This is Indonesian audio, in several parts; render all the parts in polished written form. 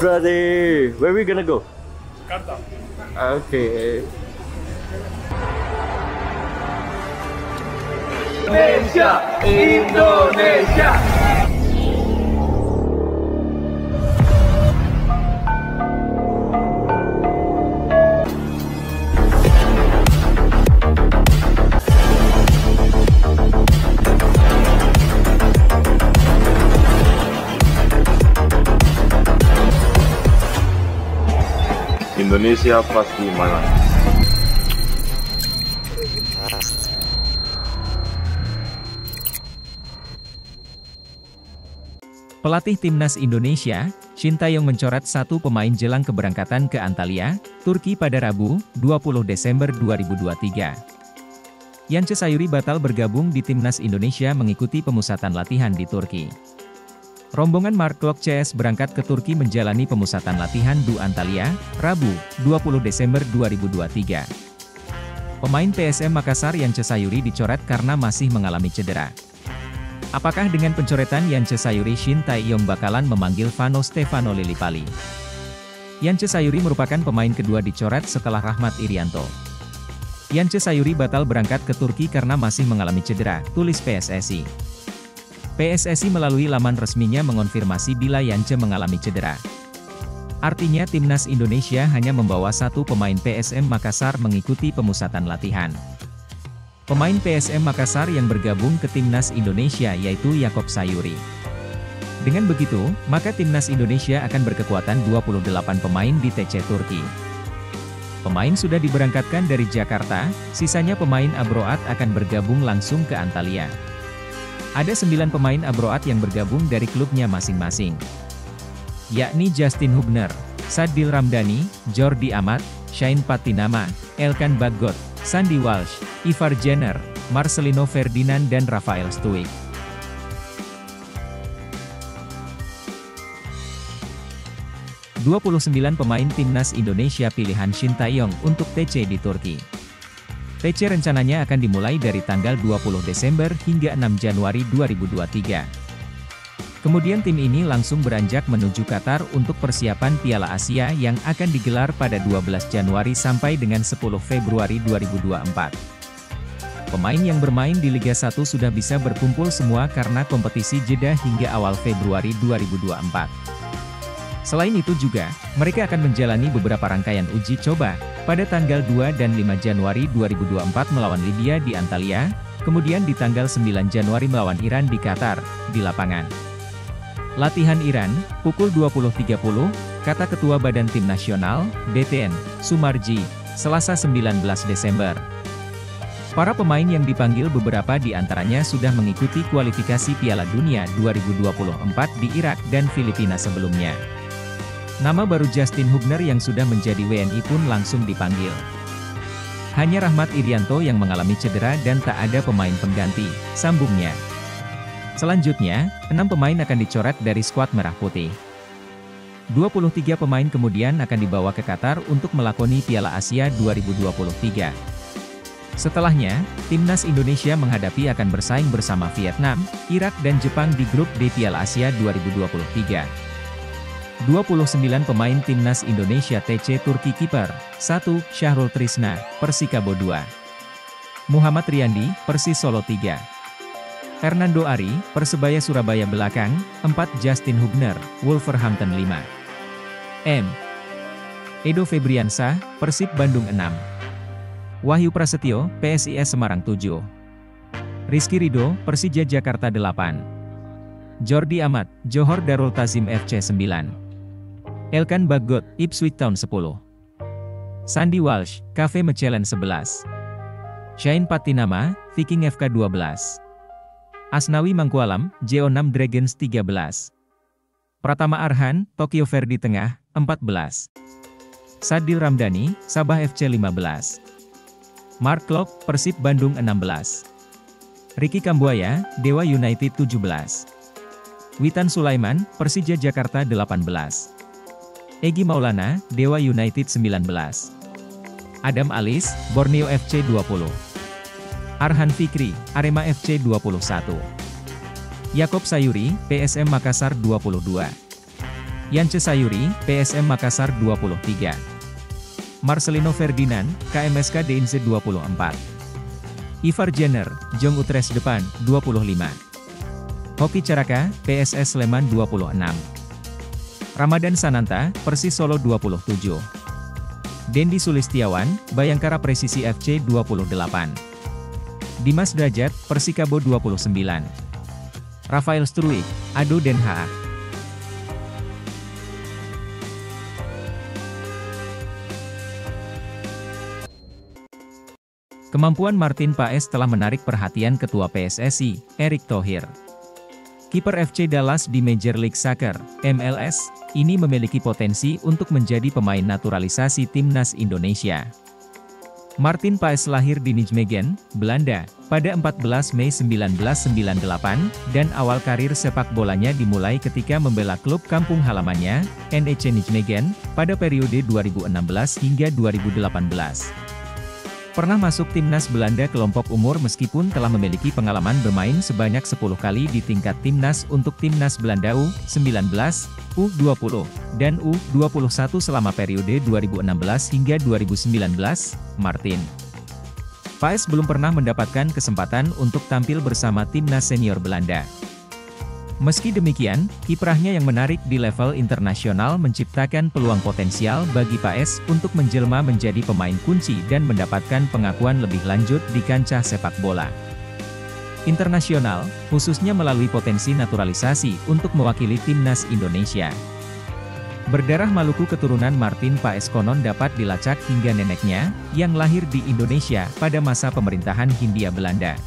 Brother, where we gonna go? Jakarta. Okay. Indonesia, Indonesia. Indonesia pasti menang. Pelatih timnas Indonesia, Shin Tae-yong mencoret satu pemain jelang keberangkatan ke Antalya, Turki pada Rabu, 20 Desember 2023. Yance Sayuri batal bergabung di timnas Indonesia mengikuti pemusatan latihan di Turki. Rombongan Mark Klok CS berangkat ke Turki menjalani pemusatan latihan di Antalya, Rabu, 20 Desember 2023. Pemain PSM Makassar Yance Sayuri dicoret karena masih mengalami cedera. Apakah dengan pencoretan Yance Sayuri Shin Tae-yong bakalan memanggil Vano Stefano Lillipali? Yance Sayuri merupakan pemain kedua dicoret setelah Rahmat Irianto. Yance Sayuri batal berangkat ke Turki karena masih mengalami cedera, tulis PSSI. PSSI melalui laman resminya mengonfirmasi bila Yance mengalami cedera. Artinya timnas Indonesia hanya membawa satu pemain PSM Makassar mengikuti pemusatan latihan. Pemain PSM Makassar yang bergabung ke timnas Indonesia yaitu Yakob Sayuri. Dengan begitu, maka timnas Indonesia akan berkekuatan 28 pemain di TC Turki. Pemain sudah diberangkatkan dari Jakarta, sisanya pemain Abroad akan bergabung langsung ke Antalya. Ada 9 pemain Abroad yang bergabung dari klubnya masing-masing, yakni Justin Hubner, Sadil Ramdhani, Jordi Amat, Shane Patinama, Elkan Bagot, Sandy Walsh, Ivar Jenner, Marcelino Ferdinand dan Rafael Stuik. ...29 pemain timnas Indonesia pilihan Shin Tae-yong untuk TC di Turki. TC rencananya akan dimulai dari tanggal 20 Desember hingga 6 Januari 2023. Kemudian tim ini langsung beranjak menuju Qatar untuk persiapan Piala Asia yang akan digelar pada 12 Januari sampai dengan 10 Februari 2024. Pemain yang bermain di Liga 1 sudah bisa berkumpul semua karena kompetisi jeda hingga awal Februari 2024. Selain itu juga, mereka akan menjalani beberapa rangkaian uji coba, pada tanggal 2 dan 5 Januari 2024 melawan Libya di Antalya, kemudian di tanggal 9 Januari melawan Iran di Qatar, di lapangan. Latihan Iran, pukul 20.30, kata Ketua Badan Tim Nasional, BTN, Sumarji, Selasa 19 Desember. Para pemain yang dipanggil beberapa di antaranya sudah mengikuti kualifikasi Piala Dunia 2024 di Irak dan Filipina sebelumnya. Nama baru Justin Hubner yang sudah menjadi WNI pun langsung dipanggil. Hanya Rahmat Irianto yang mengalami cedera dan tak ada pemain pengganti, sambungnya. Selanjutnya, 6 pemain akan dicoret dari skuad Merah Putih. 23 pemain kemudian akan dibawa ke Qatar untuk melakoni Piala Asia 2023. Setelahnya, timnas Indonesia menghadapi akan bersaing bersama Vietnam, Irak dan Jepang di grup D Piala Asia 2023. 29 pemain timnas Indonesia TC Turki kiper, 1. Syahrul Trisna, Persikabo 2. Muhammad Riyandi, Persis Solo 3. Hernando Ari, Persebaya Surabaya belakang, 4. Justin Hubner, Wolverhampton 5. M. Edo Febriansah, Persib Bandung 6. Wahyu Prasetyo, PSIS Semarang 7. Rizky Ridho, Persija Jakarta 8. Jordi Amat, Johor Darul Tazim FC 9. Elkan Bagot, Ipswich Town 10. Sandy Walsh, KV Mechelen 11. Shane Patinama, Viking FK 12. Asnawi Mangkualam, Jo6 Dragons 13. Pratama Arhan, Tokyo Verdy Tengah, 14. Sadil Ramdhani, Sabah FC 15. Mark Klok, Persib Bandung 16. Ricky Kambuaya, Dewa United 17. Witan Sulaiman, Persija Jakarta 18. Egy Maulana, Dewa United 19. Adam Alis, Borneo FC 20. Arhan Fikri, Arema FC 21. Yakob Sayuri, PSM Makassar 22. Yance Sayuri, PSM Makassar 23. Marcelino Ferdinand, KMSK DINSE 24. Ivar Jenner, Jong Utrecht Depan, 25. Hoki Caraka, PSS Sleman 26. Ramadan Sananta, Persis Solo 27. Dendi Sulistiawan, Bayangkara Presisi FC 28. Dimas Derajat, Persikabo 29. Rafael Struijk, ADO Den Haag. Kemampuan Martin Paes telah menarik perhatian Ketua PSSI, Erick Thohir. Kiper FC Dallas di Major League Soccer, MLS, ini memiliki potensi untuk menjadi pemain naturalisasi timnas Indonesia. Martin Paes lahir di Nijmegen, Belanda, pada 14 Mei 1998, dan awal karir sepak bolanya dimulai ketika membela klub kampung halamannya, NEC Nijmegen, pada periode 2016 hingga 2018. Pernah masuk timnas Belanda kelompok umur meskipun telah memiliki pengalaman bermain sebanyak 10 kali di tingkat timnas untuk timnas Belanda U19, U20, dan U21 selama periode 2016 hingga 2019, Martin Paes belum pernah mendapatkan kesempatan untuk tampil bersama timnas senior Belanda. Meski demikian, kiprahnya yang menarik di level internasional menciptakan peluang potensial bagi Paes untuk menjelma menjadi pemain kunci dan mendapatkan pengakuan lebih lanjut di kancah sepak bola internasional, khususnya melalui potensi naturalisasi untuk mewakili timnas Indonesia. Berdarah Maluku keturunan Martin Paes konon dapat dilacak hingga neneknya, yang lahir di Indonesia pada masa pemerintahan Hindia Belanda.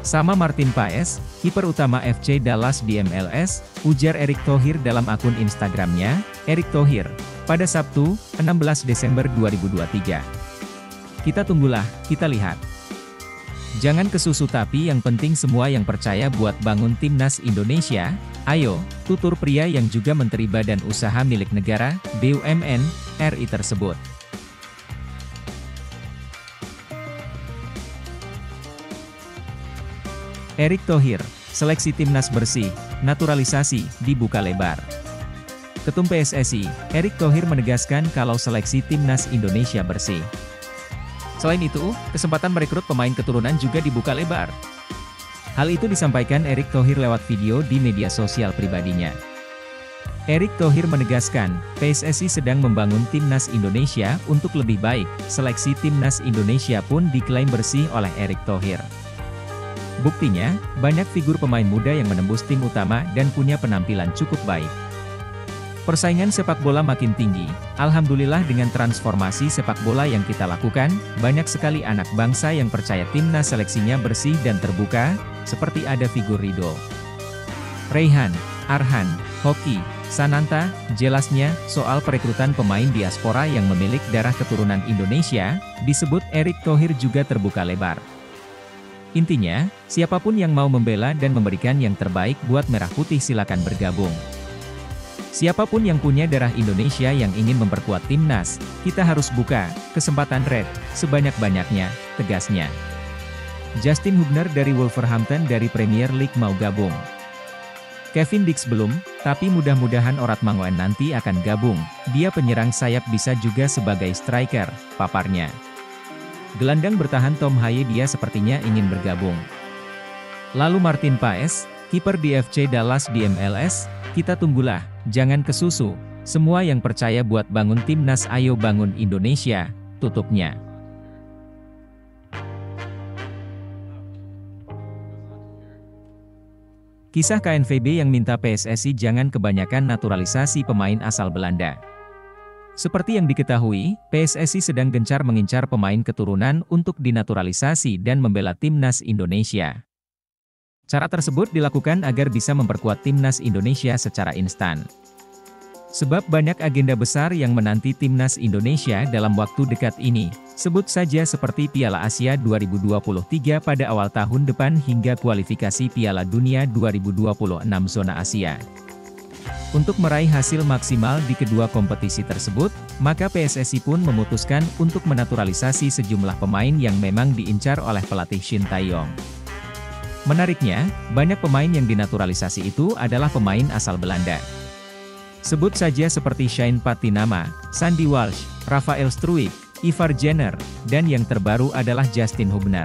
Sama Martin Paes, kiper utama FC Dallas di MLS, ujar Erick Thohir dalam akun Instagramnya, Erick Thohir, pada Sabtu, 16 Desember 2023. Kita tunggulah, kita lihat. Jangan kesusu tapi yang penting semua yang percaya buat bangun timnas Indonesia, ayo, tutur pria yang juga Menteri Badan Usaha Milik Negara, BUMN, RI tersebut. Erick Thohir, seleksi timnas bersih, naturalisasi, dibuka lebar. Ketum PSSI, Erick Thohir menegaskan kalau seleksi timnas Indonesia bersih. Selain itu, kesempatan merekrut pemain keturunan juga dibuka lebar. Hal itu disampaikan Erick Thohir lewat video di media sosial pribadinya. Erick Thohir menegaskan, PSSI sedang membangun timnas Indonesia untuk lebih baik, seleksi timnas Indonesia pun diklaim bersih oleh Erick Thohir. Buktinya, banyak figur pemain muda yang menembus tim utama dan punya penampilan cukup baik. Persaingan sepak bola makin tinggi, alhamdulillah dengan transformasi sepak bola yang kita lakukan, banyak sekali anak bangsa yang percaya timnas seleksinya bersih dan terbuka, seperti ada figur Ridho, Raihan, Arhan, Hoki, Sananta. Jelasnya, soal perekrutan pemain diaspora yang memiliki darah keturunan Indonesia, disebut Erick Thohir juga terbuka lebar. Intinya, siapapun yang mau membela dan memberikan yang terbaik buat Merah Putih silakan bergabung. Siapapun yang punya darah Indonesia yang ingin memperkuat timnas, kita harus buka kesempatan Red sebanyak-banyaknya, tegasnya. Justin Hubner dari Wolverhampton dari Premier League mau gabung. Kevin Dix belum, tapi mudah-mudahan Orat Mangoen nanti akan gabung. Dia penyerang sayap bisa juga sebagai striker, paparnya. Gelandang bertahan Tom Haye dia sepertinya ingin bergabung. Lalu Martin Paes, kiper di FC Dallas di MLS, kita tunggulah, jangan kesusu. Semua yang percaya buat bangun timnas ayo bangun Indonesia, tutupnya. Kisah KNVB yang minta PSSI jangan kebanyakan naturalisasi pemain asal Belanda. Seperti yang diketahui, PSSI sedang gencar mengincar pemain keturunan untuk dinaturalisasi dan membela timnas Indonesia. Cara tersebut dilakukan agar bisa memperkuat timnas Indonesia secara instan. Sebab banyak agenda besar yang menanti timnas Indonesia dalam waktu dekat ini, sebut saja seperti Piala Asia 2023 pada awal tahun depan hingga kualifikasi Piala Dunia 2026 zona Asia. Untuk meraih hasil maksimal di kedua kompetisi tersebut, maka PSSI pun memutuskan untuk menaturalisasi sejumlah pemain yang memang diincar oleh pelatih Shin Tae-yong. Menariknya, banyak pemain yang dinaturalisasi itu adalah pemain asal Belanda. Sebut saja seperti Shane Patinama, Sandy Walsh, Rafael Struijk, Ivar Jenner, dan yang terbaru adalah Justin Hubner.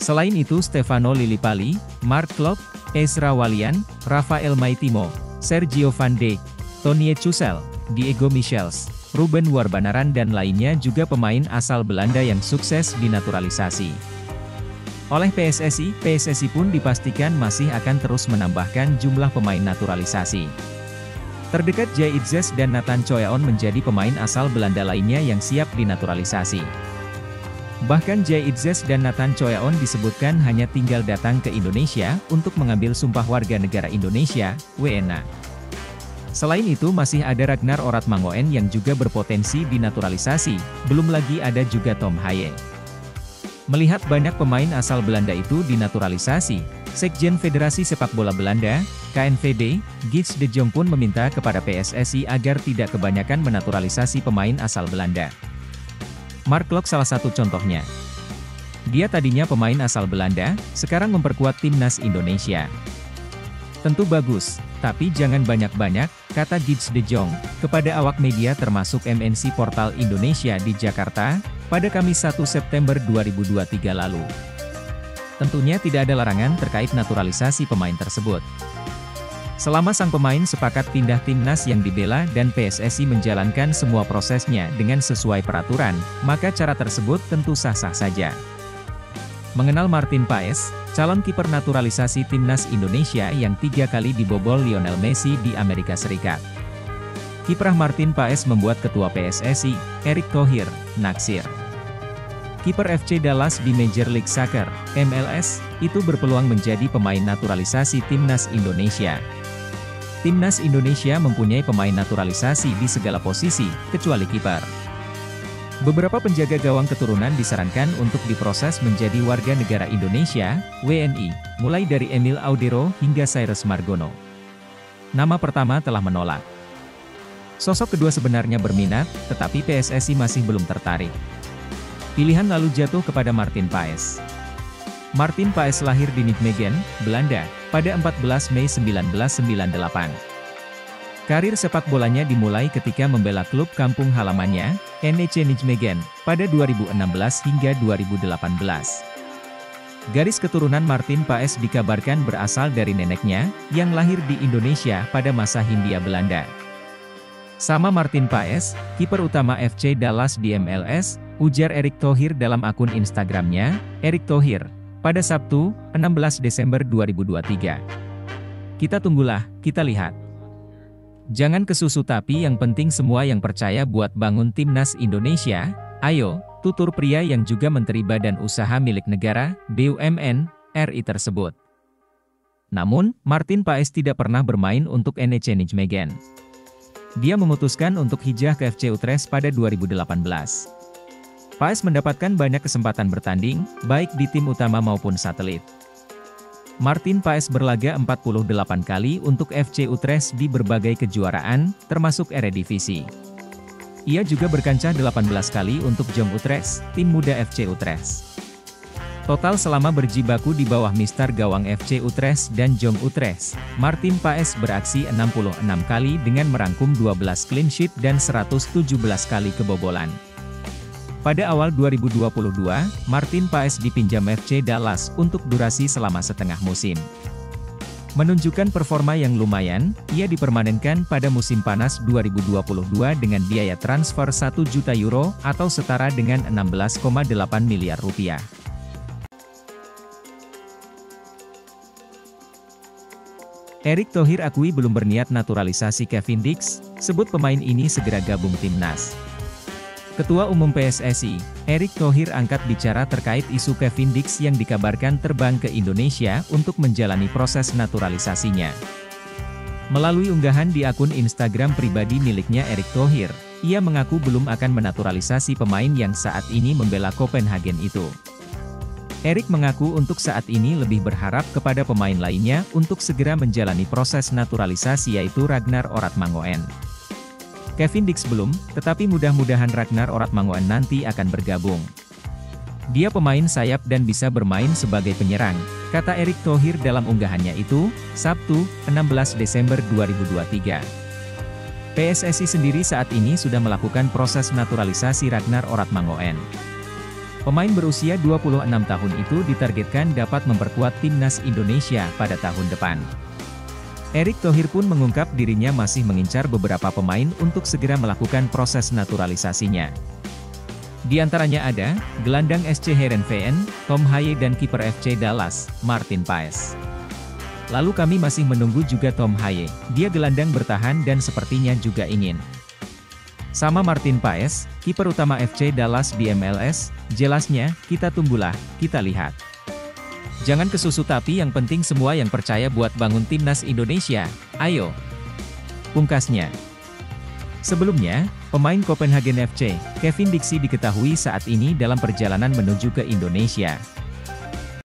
Selain itu Stefano Lillipali, Mark Klok, Ezra Walian, Rafael Maitimo, Sergio van Dijk, Tony Echucel, Diego Michels, Ruben Warbanaran dan lainnya juga pemain asal Belanda yang sukses dinaturalisasi. Oleh PSSI pun dipastikan masih akan terus menambahkan jumlah pemain naturalisasi. Terdekat Jay Itzes dan Nathan Choyaon menjadi pemain asal Belanda lainnya yang siap dinaturalisasi. Bahkan Jay Itzes dan Nathan Choyaon disebutkan hanya tinggal datang ke Indonesia untuk mengambil sumpah warga negara Indonesia, WNA. Selain itu masih ada Ragnar Oratmangoen yang juga berpotensi dinaturalisasi, belum lagi ada juga Tom Haye. Melihat banyak pemain asal Belanda itu dinaturalisasi, Sekjen Federasi Sepak Bola Belanda, KNVB, Guts de Jong pun meminta kepada PSSI agar tidak kebanyakan menaturalisasi pemain asal Belanda. Mark Klok salah satu contohnya. Dia tadinya pemain asal Belanda, sekarang memperkuat timnas Indonesia. Tentu bagus, tapi jangan banyak-banyak, kata Guts de Jong, kepada awak media termasuk MNC Portal Indonesia di Jakarta, pada Kamis 1 September 2023 lalu. Tentunya tidak ada larangan terkait naturalisasi pemain tersebut. Selama sang pemain sepakat pindah timnas yang dibela dan PSSI menjalankan semua prosesnya dengan sesuai peraturan, maka cara tersebut tentu sah-sah saja. Mengenal Martin Paes, calon kiper naturalisasi timnas Indonesia yang 3 kali dibobol Lionel Messi di Amerika Serikat. Kiprah Martin Paes membuat Ketua PSSI, Erick Thohir, naksir. Kiper FC Dallas di Major League Soccer, MLS, itu berpeluang menjadi pemain naturalisasi timnas Indonesia. Timnas Indonesia mempunyai pemain naturalisasi di segala posisi, kecuali kiper. Beberapa penjaga gawang keturunan disarankan untuk diproses menjadi warga negara Indonesia, WNI, mulai dari Emil Audero hingga Cyrus Margono. Nama pertama telah menolak. Sosok kedua sebenarnya berminat, tetapi PSSI masih belum tertarik. Pilihan lalu jatuh kepada Martin Paes. Martin Paes lahir di Nijmegen, Belanda, pada 14 Mei 1998. Karir sepak bolanya dimulai ketika membela klub kampung halamannya, NEC Nijmegen, pada 2016 hingga 2018. Garis keturunan Martin Paes dikabarkan berasal dari neneknya, yang lahir di Indonesia pada masa Hindia Belanda. Sama Martin Paes, kiper utama FC Dallas di MLS, ujar Erick Thohir dalam akun Instagramnya, Erick Thohir, pada Sabtu, 16 Desember 2023. Kita tunggulah, kita lihat. Jangan kesusu tapi yang penting semua yang percaya buat bangun timnas Indonesia, ayo, tutur pria yang juga Menteri Badan Usaha Milik Negara, BUMN, RI tersebut. Namun, Martin Paes tidak pernah bermain untuk NEC Nijmegen. Dia memutuskan untuk hijrah ke FC Utrecht pada 2018. Paes mendapatkan banyak kesempatan bertanding, baik di tim utama maupun satelit. Martin Paes berlaga 48 kali untuk FC Utrecht di berbagai kejuaraan, termasuk Eredivisie. Ia juga berkancah 18 kali untuk Jong Utrecht, tim muda FC Utrecht. Total selama berjibaku di bawah mister gawang FC Utrecht dan Jong Utrecht, Martin Paes beraksi 66 kali dengan merangkum 12 clean sheet dan 117 kali kebobolan. Pada awal 2022, Martin Paes dipinjam FC Dallas untuk durasi selama setengah musim. Menunjukkan performa yang lumayan, ia dipermanenkan pada musim panas 2022 dengan biaya transfer 1 juta euro atau setara dengan 16,8 miliar rupiah. Erick Thohir akui belum berniat naturalisasi Kevin Dix, sebut pemain ini segera gabung timnas. Ketua Umum PSSI, Erick Thohir angkat bicara terkait isu Kevin Dix yang dikabarkan terbang ke Indonesia untuk menjalani proses naturalisasinya. Melalui unggahan di akun Instagram pribadi miliknya Erick Thohir, ia mengaku belum akan menaturalisasi pemain yang saat ini membela Copenhagen itu. Erick mengaku untuk saat ini lebih berharap kepada pemain lainnya untuk segera menjalani proses naturalisasi yaitu Ragnar Oratmangoen. Kevin Dix belum, tetapi mudah-mudahan Ragnar Oratmangoen nanti akan bergabung. Dia pemain sayap dan bisa bermain sebagai penyerang, kata Erick Thohir dalam unggahannya itu, Sabtu, 16 Desember 2023. PSSI sendiri saat ini sudah melakukan proses naturalisasi Ragnar Oratmangoen. Pemain berusia 26 tahun itu ditargetkan dapat memperkuat timnas Indonesia pada tahun depan. Erick Thohir pun mengungkap dirinya masih mengincar beberapa pemain untuk segera melakukan proses naturalisasinya. Di antaranya ada, gelandang SC Heerenveen, Tom Haye dan kiper FC Dallas, Martin Paes. Lalu kami masih menunggu juga Tom Haye, dia gelandang bertahan dan sepertinya juga ingin sama Martin Paes, kiper utama FC Dallas di MLS, jelasnya, kita tunggulah, kita lihat. Jangan kesusu tapi yang penting semua yang percaya buat bangun timnas Indonesia, ayo. Pungkasnya. Sebelumnya, pemain Copenhagen FC, Kevin Dixie diketahui saat ini dalam perjalanan menuju ke Indonesia.